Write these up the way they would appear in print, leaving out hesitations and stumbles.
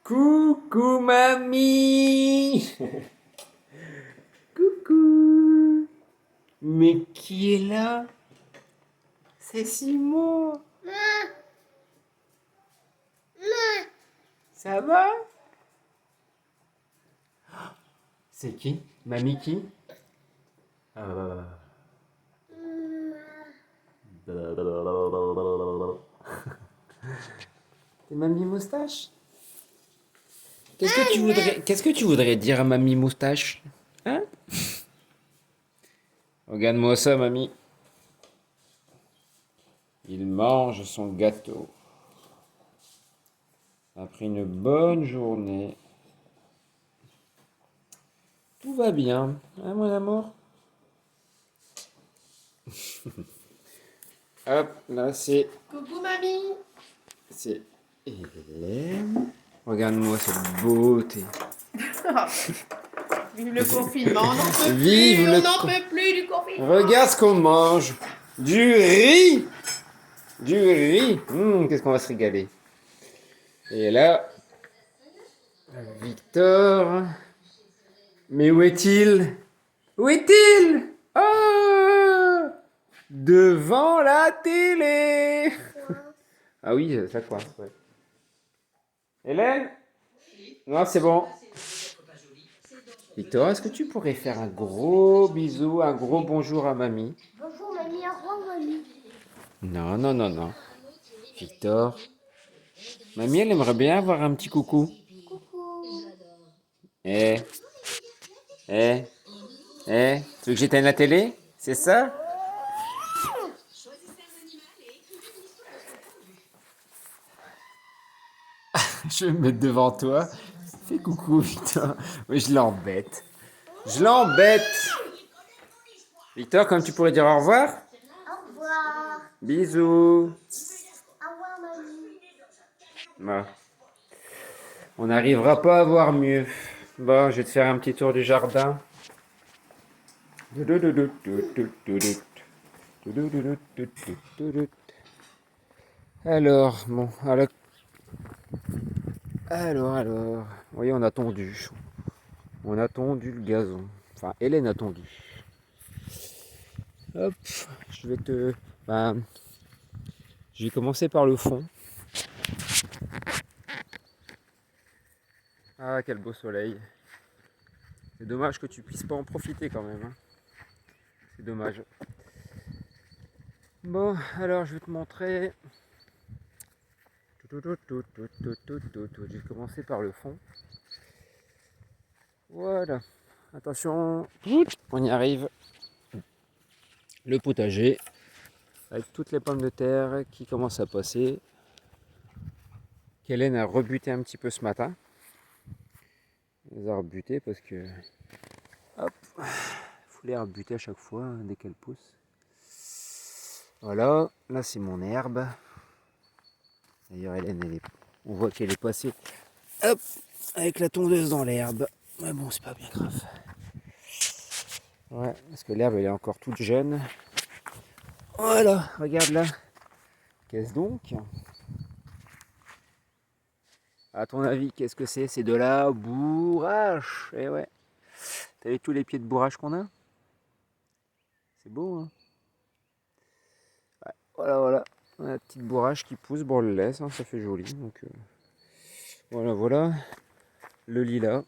Coucou mamie. Coucou. Mais qui est là? C'est Simon. Ça va? C'est qui? Mamie qui? Euh. C'est Mamie Moustache? Qu'est-ce que tu voudrais dire à Mamie Moustache? Hein? Regarde-moi ça, mamie. Il mange son gâteau. Après une bonne journée. Tout va bien, hein, mon amour? Hop, là, Coucou mamie. c'est Hélène. Regarde-moi cette beauté. Vive le confinement, on n'en peut Vive plus, le on n'en con- peut plus du confinement. Regarde ce qu'on mange. Du riz. Du riz. Qu'est-ce qu'on va se régaler. Et là, Victor. Mais où est-il? Où est-il? Oh! Devant la télé. Ah oui, ça coince, ouais. Hélène? Non, c'est bon. Victor, est-ce que tu pourrais faire un gros bisou, un gros bonjour à mamie? Bonjour mamie, au revoir mamie. Non, non, non, non. Victor, mamie, elle aimerait bien avoir un petit coucou. Coucou. Eh, eh, eh, tu veux que j'éteigne la télé? C'est ça? Je vais me mettre devant toi. Fais coucou, Victor. Oui, je l'embête. Je l'embête. Victor, comme tu pourrais dire au revoir? Au revoir. Bisous. Au revoir mamie. Bon. On n'arrivera pas à voir mieux. Bon, je vais te faire un petit tour du jardin. Alors, bon, alors. Vous voyez, on a tondu. On a tondu le gazon. Enfin, Hélène a tondu. Hop, je vais te... Ben, je vais commencer par le fond. Ah, quel beau soleil. C'est dommage que tu puisses pas en profiter quand même, hein. C'est dommage. Bon, alors je vais te montrer. Je vais commencer par le fond. Voilà. Attention. On y arrive. Le potager. Avec toutes les pommes de terre qui commencent à passer. Qu'Hélène a rebuté un petit peu ce matin. Elle les a rebutés parce que... Hop. Il faut les rebuter à chaque fois hein, dès qu'elles poussent. Voilà. Là c'est mon herbe. D'ailleurs Hélène, on voit qu'elle est passée. Hop. Avec la tondeuse dans l'herbe. Mais bon, c'est pas bien grave. Ouais, parce que l'herbe elle est encore toute jeune. Voilà, regarde là. Qu'est-ce donc? À ton avis, qu'est-ce que c'est? C'est de la bourrache. Eh ouais. T'as vu tous les pieds de bourrache qu'on a? C'est beau, hein? Ouais, voilà. La petite bourrache qui pousse, bon, on le laisse, hein, ça fait joli. Donc voilà. Le lilas.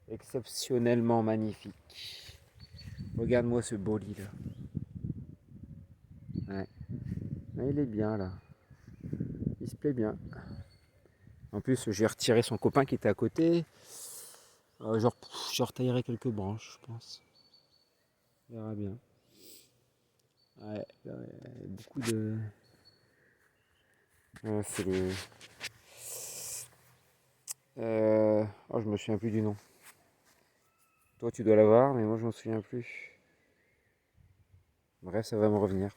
Exceptionnellement magnifique. Regarde-moi ce beau lilas. Ouais. Ah, il est bien là. Il se plaît bien. En plus, j'ai retiré son copain qui était à côté. Je retaillerai quelques branches, je pense. On verra bien. Ouais, beaucoup de... c'est le... Oh, je me souviens plus du nom. Toi, tu dois l'avoir, mais moi, je m'en souviens plus. Bref, ça va me revenir.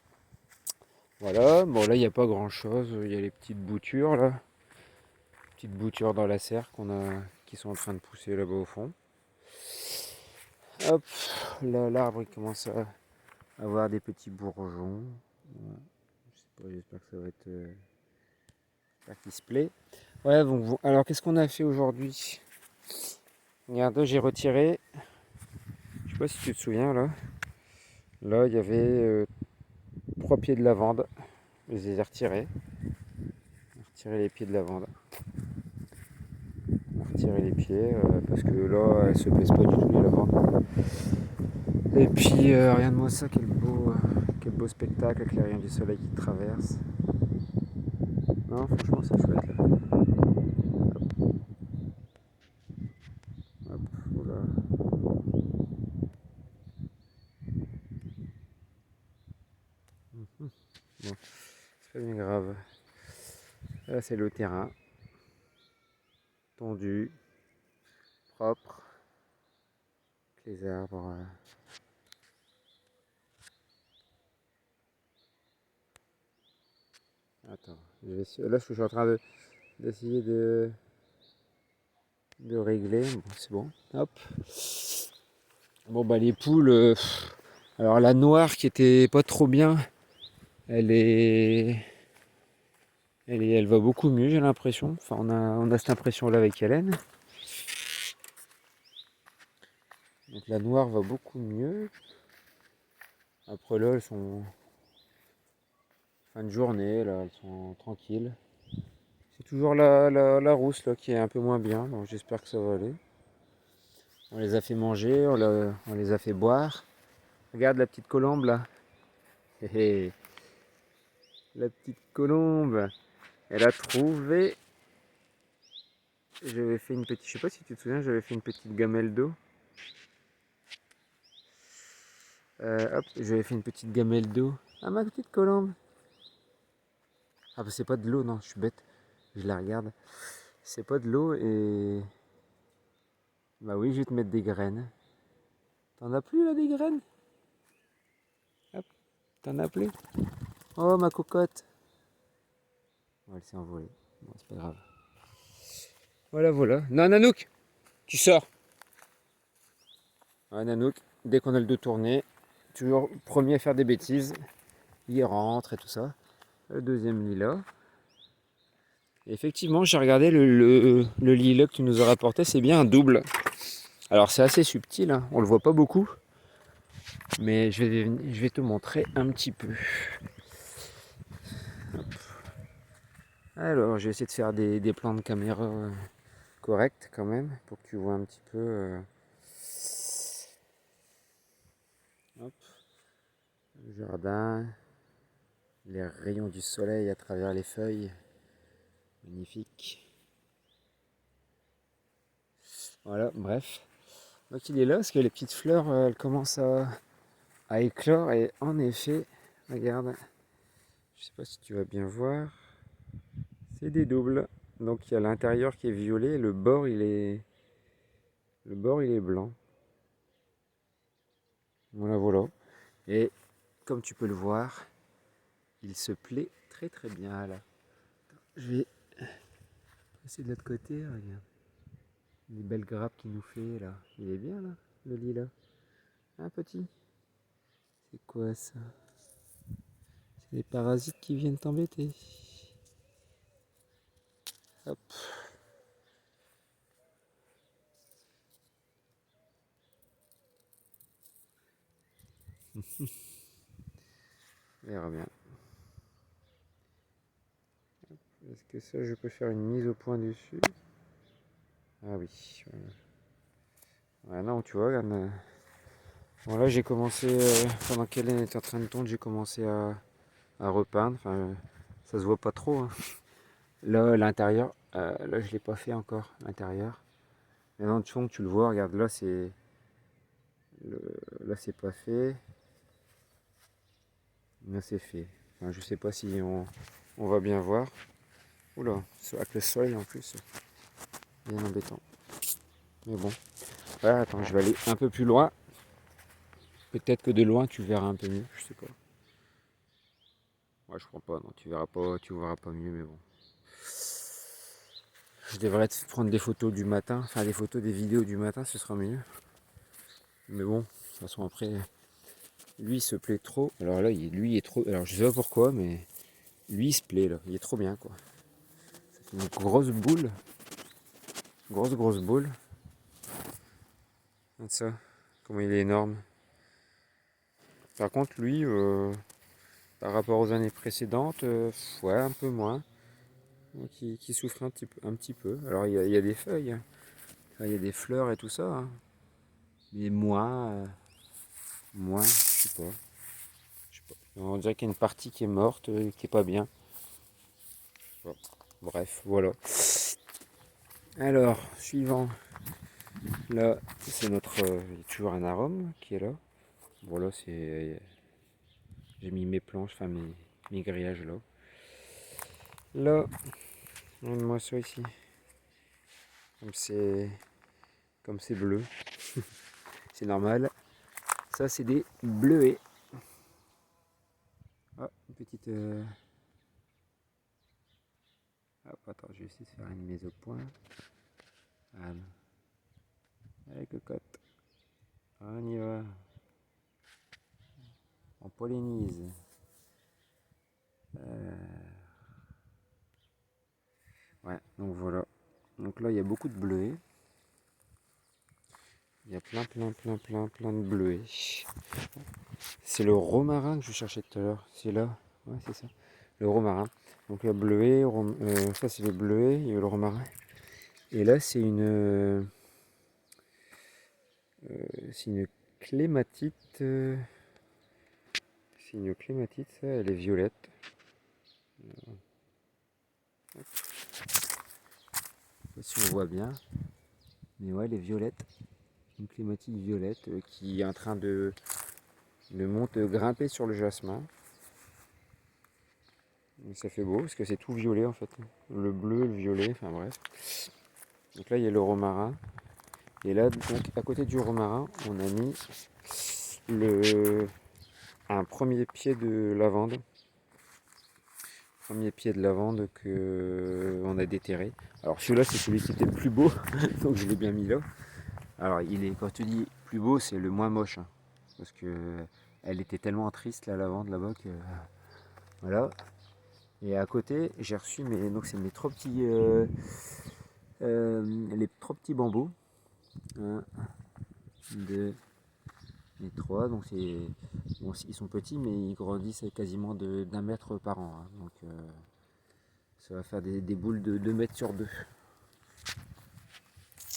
Voilà, bon, là, il n'y a pas grand-chose. Il y a les petites boutures, là. Petites boutures dans la serre qui sont en train de pousser là-bas au fond. Hop, là, l'arbre, il commence à avoir des petits bourgeons. Ouais. Je sais pas, j'espère que ça va être J'espère qu'il se plaît. Ouais, donc, alors qu'est-ce qu'on a fait aujourd'hui? Regarde, j'ai retiré. Je sais pas si tu te souviens là. Là, il y avait 3 pieds de lavande. Je les ai retirés. J'ai retiré les pieds de lavande. On a retiré les pieds parce que là, elles se plaisent pas du tout les lavandes. Et puis, regarde-moi ça, quel beau spectacle avec les rayons du soleil qui traversent. Non, franchement, c'est chouette là. Hop, voilà. Bon, c'est pas bien grave. Là, c'est le terrain. Tondu, propre. Les arbres. Attends, là je suis en train d'essayer de régler. Bon, c'est bon. Hop. Bon bah les poules. Alors la noire qui était pas trop bien, elle va beaucoup mieux, j'ai l'impression. Enfin on a cette impression là avec Hélène. Donc la noire va beaucoup mieux. Après là elles sont fin de journée, là elles sont tranquilles. C'est toujours la rousse là qui est un peu moins bien, donc j'espère que ça va aller. On les a fait manger, on les a fait boire. Regarde la petite colombe là. Hé hé. La petite colombe. Elle a trouvé. J'avais fait une petite. Je sais pas si tu te souviens, j'avais fait une petite gamelle d'eau. Hop, j'avais fait une petite gamelle d'eau. Ah ma petite colombe. Ah bah c'est pas de l'eau, non, je suis bête. Je la regarde. C'est pas de l'eau et. Bah oui, je vais te mettre des graines. T'en as plus là des graines? Hop, t'en as plus? Oh ma cocotte. Oh, elle s'est envolée. Bon, c'est pas grave. Voilà, voilà. Non, Nanouk, tu sors. Ouais, Nanouk, dès qu'on a le dos tourné, toujours premier à faire des bêtises. Il rentre et tout ça. Le deuxième lilas. Et effectivement, j'ai regardé le lilas que tu nous as rapporté, c'est bien un double. Alors c'est assez subtil, hein, on le voit pas beaucoup. Mais je vais te montrer un petit peu. Hop. Alors, je vais essayer de faire des plans de caméra corrects quand même, pour que tu vois un petit peu. Hop. Le jardin, les rayons du soleil à travers les feuilles. Magnifique. Voilà, bref. Donc il est là parce que les petites fleurs, elles commencent à éclore et en effet, regarde, je sais pas si tu vas bien voir, c'est des doubles. Donc il y a l'intérieur qui est violet, le bord il est blanc. Voilà, voilà. Et comme tu peux le voir, il se plaît très très bien là. Je vais passer de l'autre côté, regarde. Les belles grappes qu'il nous fait là. Il est bien là, le lilas. Un petit. C'est quoi ça? C'est des parasites qui viennent t'embêter. Hop. On verra bien. Est-ce que ça, je peux faire une mise au point dessus? Ah oui. Voilà. Ouais, non, tu vois, regarde. Bon, là, j'ai commencé, pendant qu'Hélène était en train de tondre, j'ai commencé à repeindre. Enfin, ça se voit pas trop, hein. Là, l'intérieur, là, je l'ai pas fait encore, l'intérieur. Mais dans le fond, tu le vois, regarde, là, c'est pas fait. Là, c'est fait. Enfin, je sais pas si on va bien voir. Oula, avec le soleil en plus, bien embêtant. Mais bon. Voilà, attends, je vais aller un peu plus loin. Peut-être que de loin tu verras un peu mieux, je sais pas. Ouais, je crois pas, non, tu verras pas mieux, mais bon. Je devrais te prendre des photos du matin, enfin des photos des vidéos du matin, ce sera mieux. Mais bon, de toute façon après, lui il se plaît trop. Alors là, lui il est trop. Alors je sais pas pourquoi, mais lui il se plaît là, il est trop bien quoi. une grosse boule. Grosse boule. Regarde ça, comment il est énorme. Par contre, lui, par rapport aux années précédentes, ouais, un peu moins. Donc, qui souffre un petit peu. Alors, il y a des feuilles, hein. Enfin, il y a des fleurs et tout ça, hein. Mais moins, je sais pas. On dirait qu'il y a une partie qui est morte, qui est pas bien. Bon, bref, voilà. Alors, suivant. Là, c'est notre. Il y a toujours un arôme qui est là. Bon, là, c'est. J'ai mis mes planches, enfin mes grillages là. Là, regarde-moi ça ici. Comme c'est. Comme c'est bleu. C'est normal. Ça, c'est des bleuets. Ah, une petite. Hop, attends, je vais essayer de faire une mise au point. Voilà. Allez, cocotte. On y va. On pollinise. Ouais, donc voilà. Donc là, il y a beaucoup de bleuets. Il y a plein de bleuets. C'est le romarin que je cherchais tout à l'heure. C'est là. Ouais, c'est ça. Le romarin. Donc le bleuet, ça c'est le bleuet, il y a le romarin. Et là, c'est une clématite. C'est une clématite, ça, elle est violette. Je sais pas si on voit bien. Mais ouais, elle est violette. Une clématite violette qui est en train de grimper sur le jasmin. Et ça fait beau parce que c'est tout violet en fait. Le bleu, le violet, enfin bref. Donc là, il y a le romarin. Et là, donc, à côté du romarin, on a mis un premier pied de lavande. Premier pied de lavande que on a déterré. Alors celui-là, c'est celui qui était le plus beau, donc je l'ai bien mis là. Alors quand tu dis plus beau, c'est le moins moche, hein, parce que elle était tellement triste la lavande là-bas que voilà. Et à côté, j'ai reçu donc c'est mes trop petits les trop petits bambous. 1, 2, et 3. Donc bon, ils sont petits, mais ils grandissent quasiment d'un mètre par an, hein. Donc ça va faire des boules de 2 mètres sur 2.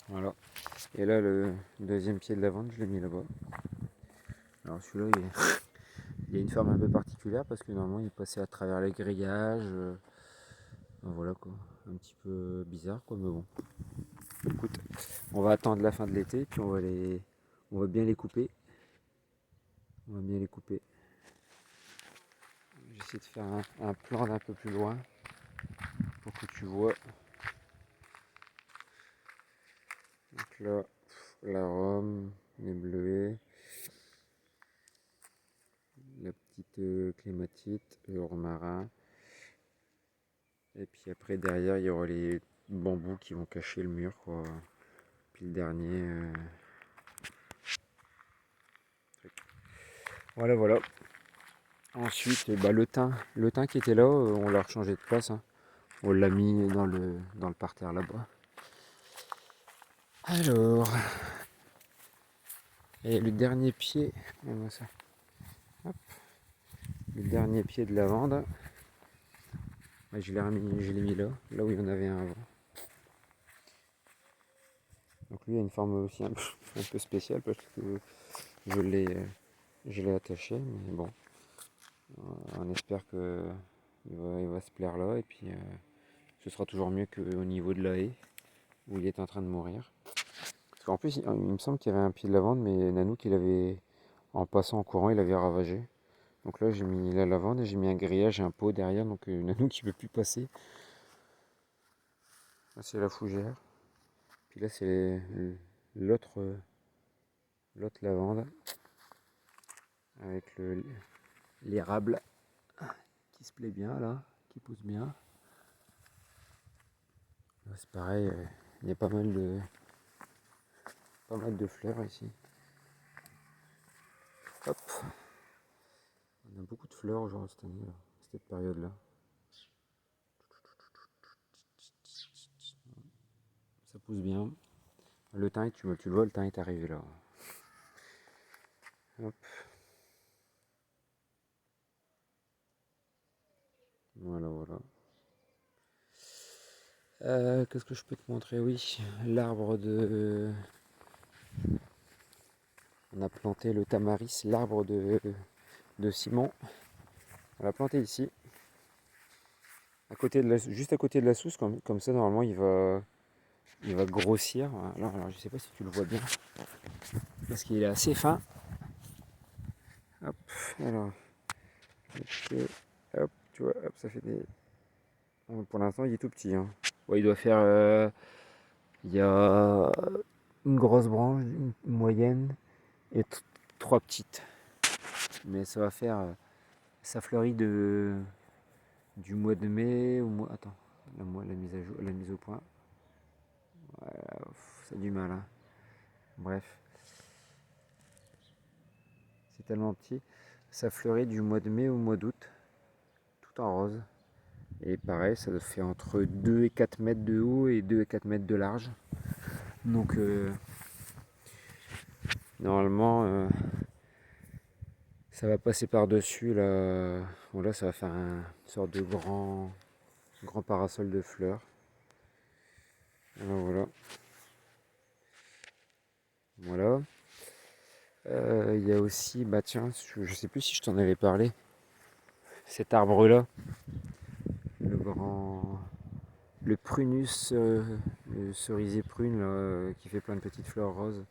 Voilà. Et là, le deuxième pied de lavande, je l'ai mis là-bas. Alors celui-là, il a une forme un peu particulière parce que normalement, il passait à travers les grillages. Voilà quoi. Un petit peu bizarre quoi, mais bon. Écoute, on va attendre la fin de l'été, puis on va bien les couper. On va bien les couper. J'essaie de faire un plan d'un peu plus loin pour que tu vois. Donc là, l'arôme, les bleuets, la petite clématite, le romarin. Et puis après, derrière, il y aura les bambous qui vont cacher le mur, quoi. Puis le dernier. Voilà, voilà. Ensuite, bah, le thym qui était là, on l'a rechangé de place, hein. On l'a mis dans le parterre là-bas. Alors, et le dernier pied, regarde-moi ça. Hop. Le dernier pied de lavande, bah, je l'ai mis là où il y en avait un avant. Donc lui a une forme aussi un peu spéciale parce que je l'ai attaché, mais bon, on espère que il va se plaire là et puis ce sera toujours mieux qu'au niveau de la haie où il est en train de mourir. Parce qu'en plus, il me semble qu'il y avait un pied de lavande, mais Nanook, en passant en courant, il avait ravagé. Donc là, j'ai mis la lavande et j'ai mis un grillage et un pot derrière, donc Nanook, il ne peut plus passer. Là, c'est la fougère. Puis là, c'est l'autre lavande avec l'érable qui se plaît bien là, qui pousse bien. Là, c'est pareil, il y a pas mal de fleurs ici. Hop, on a beaucoup de fleurs genre cette année là, cette période là. pousse bien. Le thym, tu le vois, le thym est arrivé là. Hop. Voilà, voilà. Qu'est-ce que je peux te montrer? Oui, l'arbre de... On a planté le tamaris, l'arbre de Simon. On l'a planté ici, juste à côté de la sousse, comme ça normalement il va grossir. Alors je sais pas si tu le vois bien, parce qu'il est assez fin. Hop, alors, hop, tu vois, hop, ça fait des... Bon, pour l'instant il est tout petit. Hein. Ouais, il doit faire... il y a une grosse branche, une moyenne, et trois petites. Mais ça va faire... ça fleurit du mois de mai au mois... Attends, la mise à jour, la mise au point. Voilà, ça a du mal. Hein. Bref, c'est tellement petit. Ça fleurit du mois de mai au mois d'août, tout en rose. Et pareil, ça fait entre 2 et 4 mètres de haut et 2 et 4 mètres de large. Donc, normalement, ça va passer par-dessus. Là. Bon, là, ça va faire une sorte de grand parasol de fleurs. Alors, voilà. Voilà. Il y a aussi, bah tiens, je sais plus si je t'en avais parlé, cet arbre-là, le prunus, le cerisier prune, là, qui fait plein de petites fleurs roses.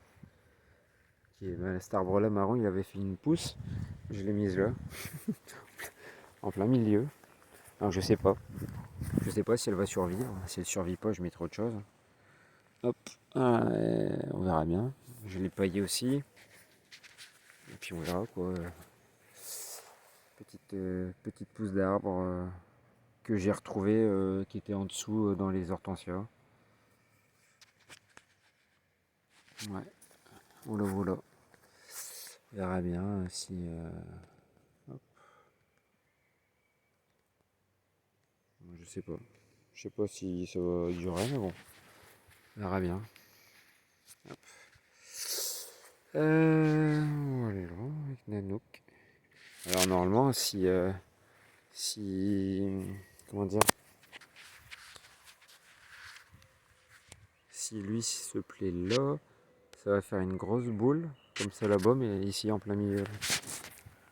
Cet arbre-là marron, il avait fait une pousse, je l'ai mise là, en plein milieu. Alors je sais pas si elle va survivre. Si elle survit pas, je mettrai autre chose. Hop, on verra bien. Je l'ai paillé aussi. Et puis on verra quoi. Petite pousse d'arbre que j'ai retrouvée qui était en dessous dans les hortensias. Ouais, voilà voilà. On verra bien si... hop. Je sais pas. Je sais pas si ça va durer, mais bon. On verra bien. Hop. On va aller là avec Nanook. Alors normalement, comment dire, si lui se plaît là, ça va faire une grosse boule comme ça là-bas, mais ici en plein milieu,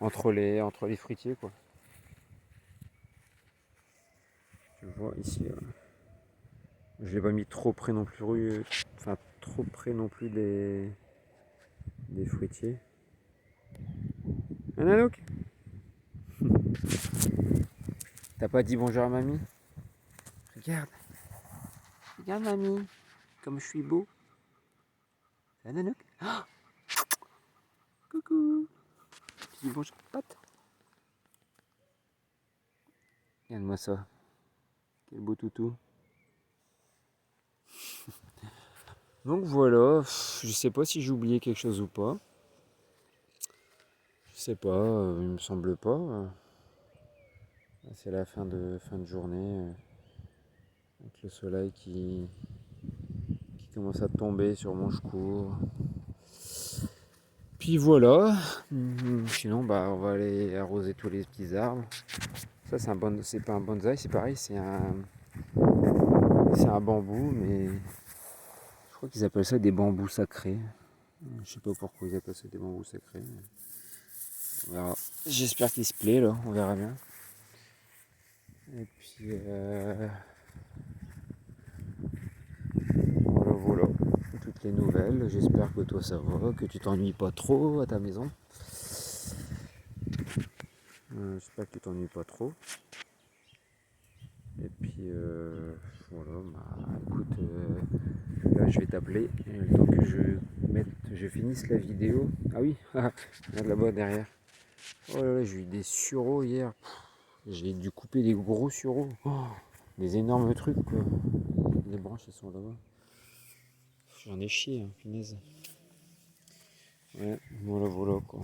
entre les fruitiers quoi. Tu vois ici, je l'ai pas mis trop près non plus, enfin trop près non plus des fruitiers. Un Nanook. T'as pas dit bonjour à mamie? Regarde. Regarde mamie, comme je suis beau. C'est un Nanook. Oh, coucou. Tu dis bonjour Pat. Regarde-moi ça. Quel beau toutou. Donc voilà, je sais pas si j'ai oublié quelque chose ou pas. Je sais pas, il me semble pas. C'est la fin de journée. Avec le soleil qui commence à tomber sur Manchecourt. Puis voilà. Sinon, bah, on va aller arroser tous les petits arbres. Ça, c'est pas un bonsaï, c'est pareil, c'est un bambou, mais je crois qu'ils appellent ça des bambous sacrés. Je sais pas pourquoi ils appellent ça des bambous sacrés. On verra. J'espère qu'il se plaît là, on verra bien. Et puis voilà, toutes les nouvelles. J'espère que toi ça va, que tu t'ennuies pas trop à ta maison. J'espère que tu t'ennuies pas trop. Et puis voilà, bah, écoute, là je vais t'appeler le temps que je finisse la vidéo. Ah oui, regarde là-bas derrière. Oh là là, j'ai eu des sureaux hier. J'ai dû couper des gros sureaux. Oh, des énormes trucs quoi. Les branches elles sont là-bas. J'en ai chié, hein, punaise. Ouais, voilà quoi.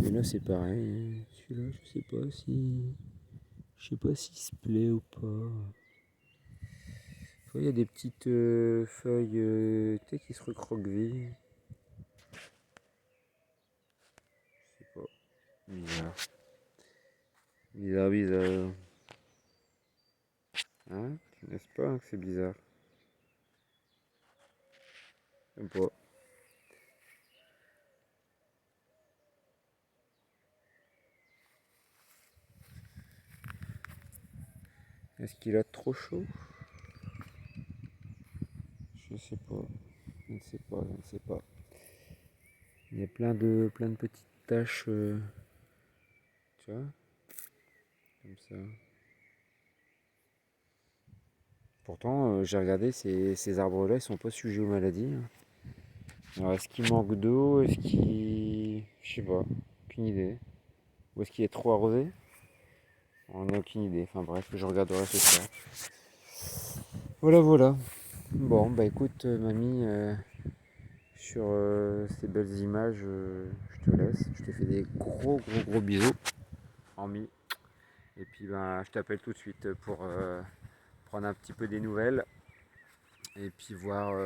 Et là c'est pareil. Hein. Celui-là, je sais pas s'il se plaît ou pas. vois, il y a des petites feuilles tu sais, qui se recroquevillent. Je sais pas. Bizarre. Bizarre, bizarre. Hein? N'est-ce pas que c'est bizarre? Je sais pas. Est-ce qu'il a trop chaud? Je sais pas. Je ne sais pas, je ne sais pas. Il y a plein de petites taches, tu vois, comme ça. Pourtant, j'ai regardé, ces arbres-là, ils sont pas sujets aux maladies, hein. Alors, est-ce qu'il manque d'eau? Est-ce qu'il... Je sais pas, aucune idée. Ou est-ce qu'il est trop arrosé? On n'a aucune idée. Enfin bref, je regarderai ce soir. Voilà, voilà. Bon, bah écoute, mamie, sur ces belles images, je te laisse. Je te fais des gros bisous. Hormis. Et puis ben, je t'appelle tout de suite pour prendre un petit peu des nouvelles. Et puis voir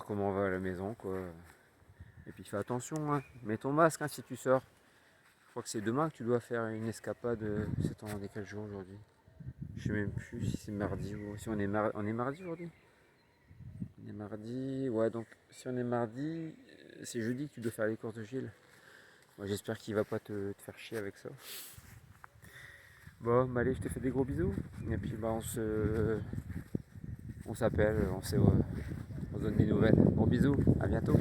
comment on va à la maison, quoi. Et puis fais attention, hein. Mets ton masque, hein, si tu sors. Je crois que c'est demain que tu dois faire une escapade. C'est en quel jour aujourd'hui? Je sais même plus si c'est mardi ou si on est mardi aujourd'hui. On est mardi, ouais, donc si on est mardi, c'est jeudi que tu dois faire les courses de Gilles. Moi j'espère qu'il va pas te faire chier avec ça. Bon, bah allez, je te fais des gros bisous. Et puis bah on s'appelle, on se donne des nouvelles. Bon bisous, à bientôt.